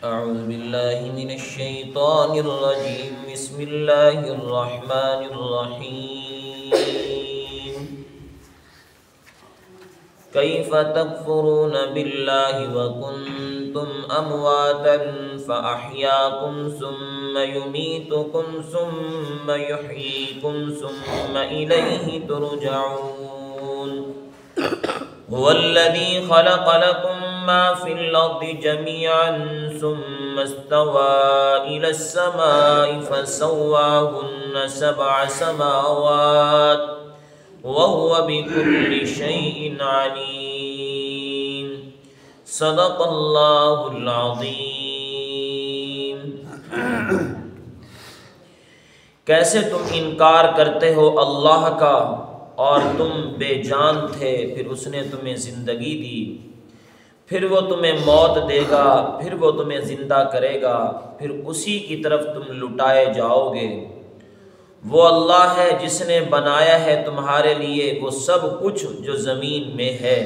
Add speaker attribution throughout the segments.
Speaker 1: أعوذ بالله من الشيطان الرجيم بسم الله الرحمن الرحيم كيف تكفرون بالله وكنتم أمواتا فأحياكم ثم يميتكم ثم يحييكم ثم إليه ترجعون هو الذي خلق لكم ما في الأرض جميعا ثم استوى إلى السماء فسواهن 7 سماوات وهو بكل شيء عليم صدق الله العظيم۔ کیسے تم انکار کرتے ہو اللہ کا اور تم بے جان تھے، پھر اس نے تمہیں زندگی دی، پھر وہ تمہیں موت دے گا، پھر وہ تمہیں زندہ کرے گا، پھر اسی کی طرف تم لٹائے جاؤ گے۔ وہ اللہ ہے جس نے بنایا ہے تمہارے لیے وہ سب کچھ جو زمین میں ہے،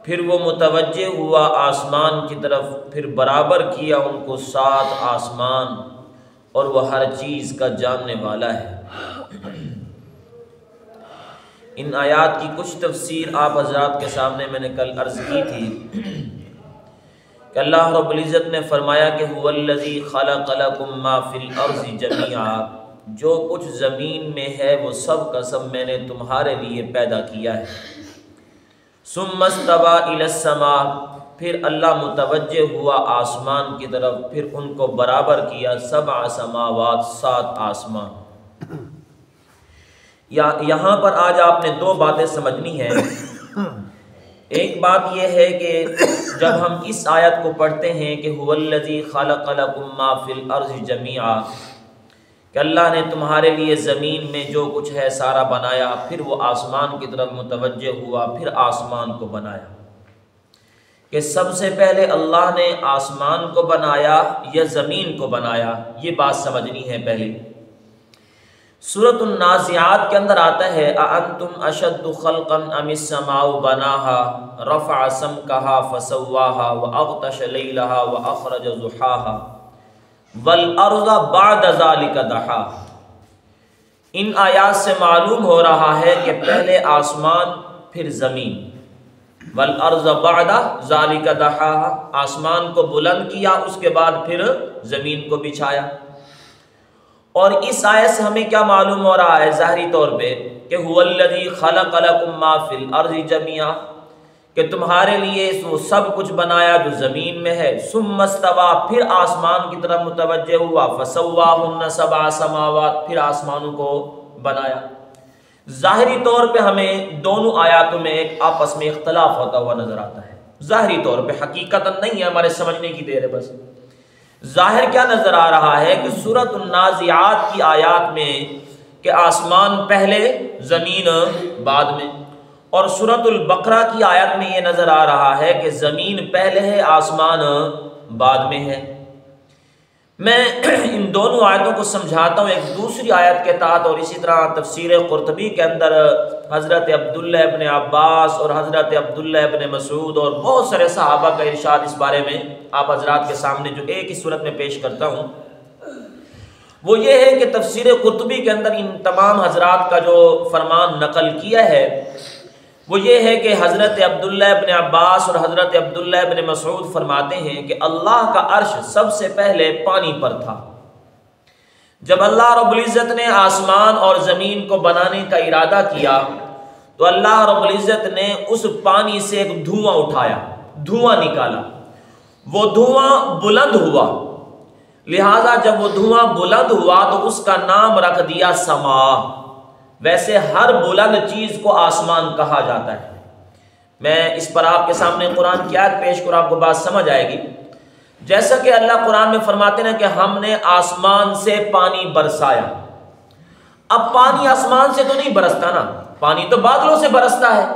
Speaker 1: پھر وہ متوجہ ہوا آسمان کی طرف، پھر برابر کیا ان کو 7 آسمان، اور وہ ہر چیز کا جاننے والا ہے۔ ان آیات کی کچھ تفسیر آپ حضرات کے سامنے میں نے کل عرض کی تھی کہ اللہ رب العزت نے فرمایا کہ هو الذی خلق لکم ما فی الارض جميعا، جو کچھ زمین میں ہے وہ سب کا سب میں نے تمہارے لیے پیدا کیا ہے۔ ثم استوى الی السماء، پھر اللہ متوجہ ہوا آسمان کی طرف، پھر ان کو برابر کیا 7 سماوات، 7 آسمان۔ یہاں پر آج آپ نے 2 باتیں سمجھنی ہیں۔ ایک بات یہ ہے کہ جب ہم اس آیت کو پڑھتے ہیں کہ هو الذی خلق لکم ما فی الارض جميعا، کہ اللہ نے تمہارے لیے زمین میں جو کچھ ہے سارا بنایا، پھر وہ آسمان کی طرف متوجہ ہوا، پھر آسمان کو بنایا، کہ سب سے پہلے اللہ نے آسمان کو بنایا یا زمین کو بنایا، یہ بات سمجھنی ہے پہلے۔ سورۃ النازعات کے اندر آتا ہے اَأَنْتُمْ أَشَدُّ خَلْقًا أَمِ السَّمَاءُ بَنَاهَا رَفَعَ سَمْكَهَا فَسَوَّاهَا وَأَغْطَشَ لَيْلَهَا وَأَخْرَجَ ضُحَاهَا وَالْأَرْضَ بَعْدَ ذَلِكَ دَحَاهَا۔ ان آیات سے معلوم ہو رہا ہے کہ پہلے آسمان پھر زمین، وَالْأَرْضَ بَعْدَ ذَلِكَ دَحَاهَا، آسمان کو بلند کیا، اس کے بعد پھر زمین کو بچھایا۔ اور اس آیت سے ہمیں کیا معلوم ہو رہا ہے ظاہری طور پہ کہ هو الذی خلق لکم ما فی الارض جميعا، کہ تمہارے لیے وہ سب کچھ بنایا جو زمین میں ہے۔ ثم استوى، پھر آسمان کی طرف متوجہ ہوا، فسواہن 7 سماوات، پھر آسمانوں کو بنایا۔ ظاہری طور پہ ہمیں دونوں آیاتوں میں ایک آپس میں اختلاف ہوتا ہوا نظر آتا ہے، ظاہری طور پہ، حقیقت نہیں ہے، ہمارے سمجھنے کی دیر ہے بس۔ ظاہر کیا نظر آ رہا ہے کہ سورۃ النازعات کی آیات میں کہ آسمان پہلے زمین بعد میں، اور سورۃ البقرہ کی آیت میں یہ نظر آ رہا ہے کہ زمین پہلے ہے، آسمان بعد میں ہے۔ میں ان دونوں آیتوں کو سمجھاتا ہوں ایک دوسری آیت کے تحت، اور اسی طرح تفسیر قرطبی کے اندر حضرت عبداللہ ابن عباس اور حضرت عبداللہ ابن مسعود اور بہت سارے صحابہ کا ارشاد اس بارے میں آپ حضرات کے سامنے جو ایک ہی صورت میں پیش کرتا ہوں، وہ یہ ہے کہ تفسیر قرطبی کے اندر ان تمام حضرات کا جو فرمان نقل کیا ہے وہ یہ ہے کہ حضرت عبداللہ ابن عباس اور حضرت عبداللہ ابن مسعود فرماتے ہیں کہ اللہ کا عرش سب سے پہلے پانی پر تھا۔ جب اللہ رب العزت نے آسمان اور زمین کو بنانے کا ارادہ کیا تو اللہ رب العزت نے اس پانی سے ایک دھواں اٹھایا، دھواں نکالا، وہ دھواں بلند ہوا، لہذا جب وہ دھواں بلند ہوا تو اس کا نام رکھ دیا سما۔ ویسے ہر بلند چیز کو آسمان کہا جاتا ہے۔ میں اس پر آپ کے سامنے قرآن کی آیت پیش کروں، آپ کو بات سمجھ آئے گی۔ جیسا کہ اللہ قرآن میں فرماتے ہیں کہ ہم نے آسمان سے پانی برسایا۔ اب پانی آسمان سے تو نہیں برستا نا، پانی تو بادلوں سے برستا ہے،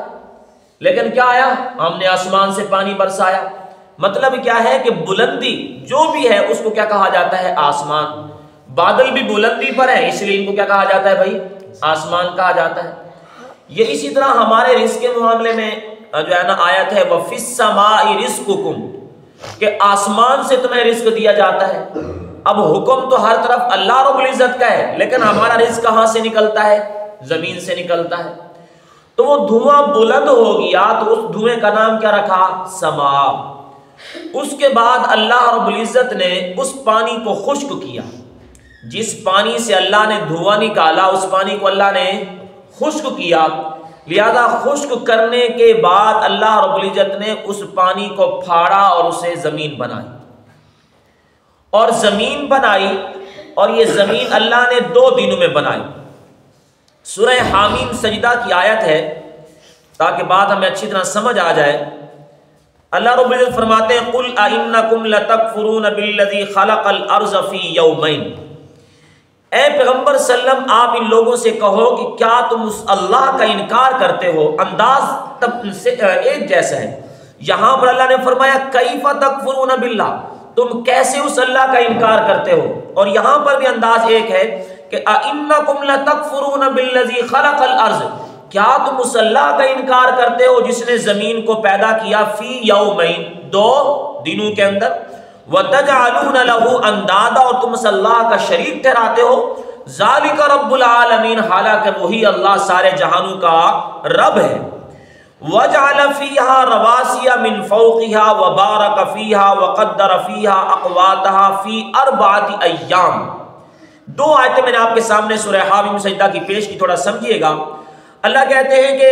Speaker 1: لیکن کیا آیا؟ ہم نے آسمان سے پانی برسایا۔ مطلب کیا ہے کہ بلندی جو بھی ہے اس کو کیا کہا جاتا ہے؟ آسمان۔ بادل بھی بلندی پر ہے، اس لیے ان کو کیا کہا جاتا ہے بھائی؟ آسمان کہا جاتا ہے۔ یہ اسی طرح ہمارے رزق کے معاملے میں جو ہے نا آیت ہے وَفِي السَّمَاءِ رِزْقُكُمْ، کہ آسمان سے تمہیں رزق دیا جاتا ہے. اب حکم تو ہر طرف اللہ رب العزت کا ہے، لیکن ہمارا رزق کہاں سے نکلتا ہے؟ زمین سے نکلتا ہے. تو وہ دھواں بلند ہو گیا تو اس دھوئیں کا نام کیا رکھا؟ سما. اس کے بعد اللہ رب العزت نے اس پانی کو خشک کیا. جس پانی سے اللہ نے دھواں نکالا اس پانی کو اللہ نے خشک کیا. لہذا خشک کرنے کے بعد اللہ رب العزت نے اس پانی کو پھاڑا اور اسے زمین بنائی. اور زمین بنائی اور یہ زمین اللہ نے 2 دنوں میں بنائی. سورہ حامیم سجدہ کی آیت ہے تاکہ بات ہمیں اچھی طرح سمجھ آ جائے. اللہ رب العزت فرماتے ہیں قُلْ أَإِنَّكُمْ لَتَكْفُرُونَ بِالَّذِي خَلَقَ الْأَرْضَ فِي يَوْمَيْنِ. اے پیغمبر صلی اللہ علیہ وسلم آپ ان لوگوں سے کہو کہ کیا تم اس اللہ کا انکار کرتے ہو. انداز تب سے ایک جیسا ہے. یہاں پر اللہ نے فرمایا کیف تکفرون باللہ، تم کیسے اس اللہ کا انکار کرتے ہو. اور یہاں پر بھی انداز ایک ہے کہ اَإِنَّكُمْ لَتَكْفُرُونَ بِالَّذِي خَلَقَ الْأَرْضَ، کیا تم اس اللہ کا انکار کرتے ہو جس نے زمین کو پیدا کیا فی یومین 2 دنوں کے اندر. وَتَجْعَلُونَ لَهُ أَنْدَادًا، اور تم اس اللہ کا شریک ٹھہراتے ہو. ذَلِكَ رَبُّ الْعَالَمِينَ، حالانکہ وہی اللہ سارے جہانوں کا رب ہے. وَجَعَلَ فِيهَا رَوَاسِيَ مِنْ فَوْقِهَا وَبَارَكَ فِيهَا وَقَدَّرَ فِيهَا أَقْوَاتَهَا فِي 4 أَيَّامٍ. 2 آیتیں میں نے آپ کے سامنے سورہ حامیم سجدہ کی پیش کی، تھوڑا سمجھیے گا. اللہ کہتے ہیں کہ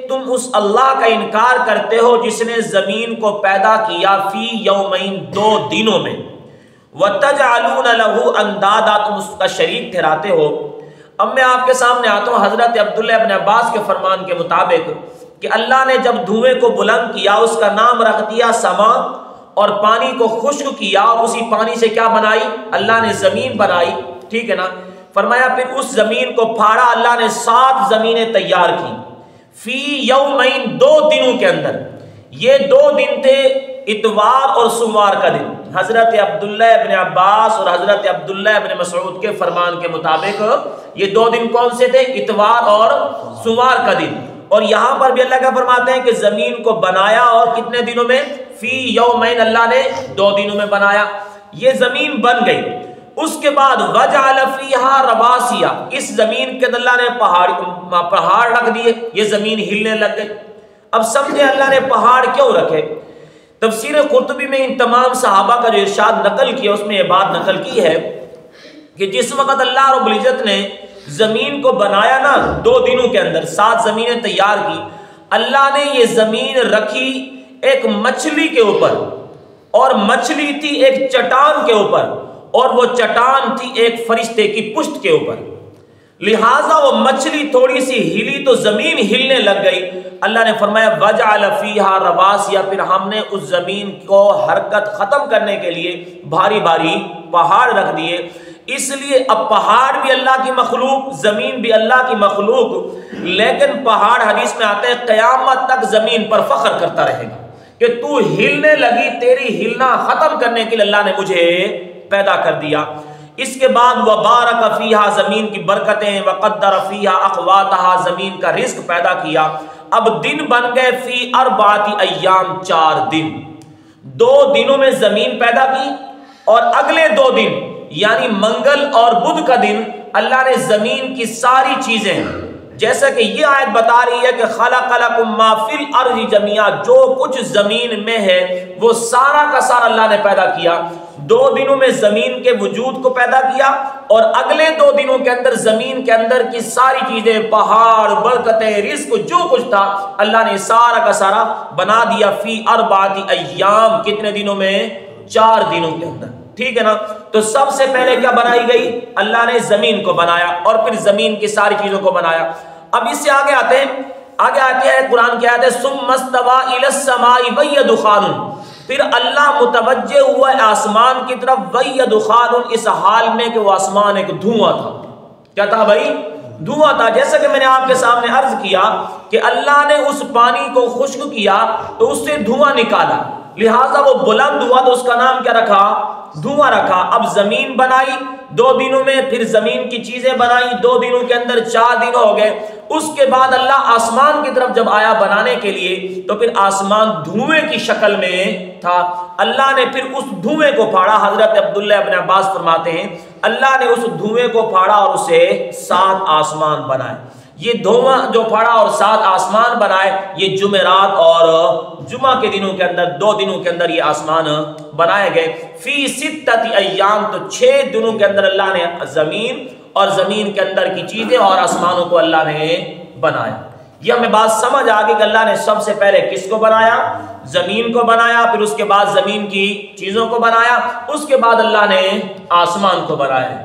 Speaker 1: تم اس اللہ کا انکار کرتے ہو جس نے زمین کو پیدا کیا فی یومین 2 دنوں میں. وَتَجْعَلُونَ لَهُ أَنْدَادًا، تم اس کا شریک ٹھہراتے ہو. اب میں آپ کے سامنے آتا ہوں حضرت عبداللہ ابن عباس کے فرمان کے مطابق کہ اللہ نے جب دھوئیں کو بلند کیا اس کا نام رکھ دیا سما، اور پانی کو خشک کیا اور اسی پانی سے کیا بنائی؟ اللہ نے زمین بنائی. ٹھیک ہے نا. فرمایا پھر اس زمین کو پھاڑا، اللہ نے 7 زمینیں تیار کی فی یومین 2 دنوں کے اندر. یہ 2 دن تھے اتوار اور سوموار کا دن. حضرت عبداللہ ابن عباس اور حضرت عبداللہ ابن مسعود کے فرمان کے مطابق یہ 2 دن کون سے تھے؟ اتوار اور سوموار کا دن. اور یہاں پر بھی اللہ کا فرماتے ہیں کہ زمین کو بنایا اور کتنے دنوں میں؟ فی یومین، اللہ نے 2 دنوں میں بنایا. یہ زمین بن گئی. اس کے بعد وَجَعَلَ فِيهَا رَوَاسِيَ، اس زمین کے اندر اللہ نے پہاڑ رکھ دیے، یہ زمین ہلنے لگ گئی. اب سمجھے اللہ نے پہاڑ کیوں رکھے؟ تفسیر قرطبی میں ان تمام صحابہ کا جو ارشاد نقل کیا اس میں یہ بات نقل کی ہے کہ جس وقت اللہ رب العزت نے زمین کو بنایا نا 2 دنوں کے اندر 7 زمینیں تیار کی، اللہ نے یہ زمین رکھی ایک مچھلی کے اوپر، اور مچھلی تھی ایک چٹان کے اوپر، اور وہ چٹان تھی ایک فرشتے کی پشت کے اوپر. لہٰذا وہ مچھلی تھوڑی سی ہلی تو زمین ہلنے لگ گئی. اللہ نے فرمایا وَجَعَلَ فِيهَا رَوَاسِيَ، پھر ہم نے اس زمین کو حرکت ختم کرنے کے لیے بھاری بھاری پہاڑ رکھ دیے. اس لیے اب پہاڑ بھی اللہ کی مخلوق، زمین بھی اللہ کی مخلوق، لیکن پہاڑ حدیث میں آتے ہیں قیامت تک زمین پر فخر کرتا رہے گا کہ تو ہلنے لگی، تیری ہلنا ختم کرنے کے لیے اللہ نے مجھے پیدا کر دیا. اس کے بعد وَبَارَكَ فِيهَا، زمین کی برکتیں، وَقَدَّرَ فِيهَا أَقْوَاتَهَا، زمین کا رزق پیدا کیا. اب دن بن گئے فی 4 ایام، 4 دن. 2 دنوں میں زمین پیدا کی، اور اگلے 2 دن یعنی منگل اور بدھ کا دن اللہ نے زمین کی ساری چیزیں، جیسا کہ یہ آیت بتا رہی ہے کہ خلق لکم ما فی الارض جميعا، جو کچھ زمین میں ہے وہ سارا کا سارا اللہ نے پیدا کیا. 2 دنوں میں زمین کے وجود کو پیدا کیا، اور اگلے 2 دنوں کے اندر زمین کے اندر کی ساری چیزیں، پہاڑ، برکتیں، رزق، جو کچھ تھا اللہ نے سارا کا سارا بنا دیا فی 4 ایام. کتنے دنوں میں؟ 4 دنوں کے اندر. ٹھیک ہے نا. تو سب سے پہلے کیا بنائی گئی؟ اللہ نے زمین کو بنایا، اور پھر زمین کی ساری چیزوں کو بنایا. اب اس سے آگے آتے ہیں، آگے آتی ہے قرآن کی آیت ہے ثم استوى الى السماء وهي دخان، پھر اللہ متوجہ ہوا آسمان کی طرف، وهي دخان، اس حال میں کہ وہ آسمان ایک دھواں تھا. کیا تھا بھائی؟ دھواں تھا. جیسا کہ میں نے آپ کے سامنے عرض کیا کہ اللہ نے اس پانی کو خشک کیا تو اس سے دھواں نکالا، لہٰذا وہ بلند ہوا تو اس کا نام کیا رکھا؟ دھواں رکھا. اب زمین بنائی 2 دنوں میں، پھر زمین کی چیزیں بنائی 2 دنوں کے اندر، 4 دن ہو گئے. اس کے بعد اللہ آسمان کی طرف جب آیا بنانے کے لیے تو پھر آسمان دھوئیں کی شکل میں تھا، اللہ نے پھر اس دھوئیں کو پھاڑا۔ حضرت عبداللہ ابن عباس فرماتے ہیں اللہ نے اس دھوئیں کو پھاڑا اور اسے 7 آسمان بنائے۔ یہ دھواں جو پھاڑا اور 7 آسمان بنائے، یہ جمعرات اور جمعہ کے دنوں کے اندر 2 دنوں کے اندر یہ آسمان بنائے گئے۔ فی 6 ایام، تو 6 دنوں کے اندر اللہ نے زمین اور زمین کے اندر کی چیزیں اور آسمانوں کو اللہ نے بنایا۔ یہ ہمیں بات سمجھ آ گئی کہ اللہ نے سب سے پہلے کس کو بنایا؟ زمین کو بنایا، پھر اس کے بعد زمین کی چیزوں کو بنایا، اس کے بعد اللہ نے آسمان کو بنایا۔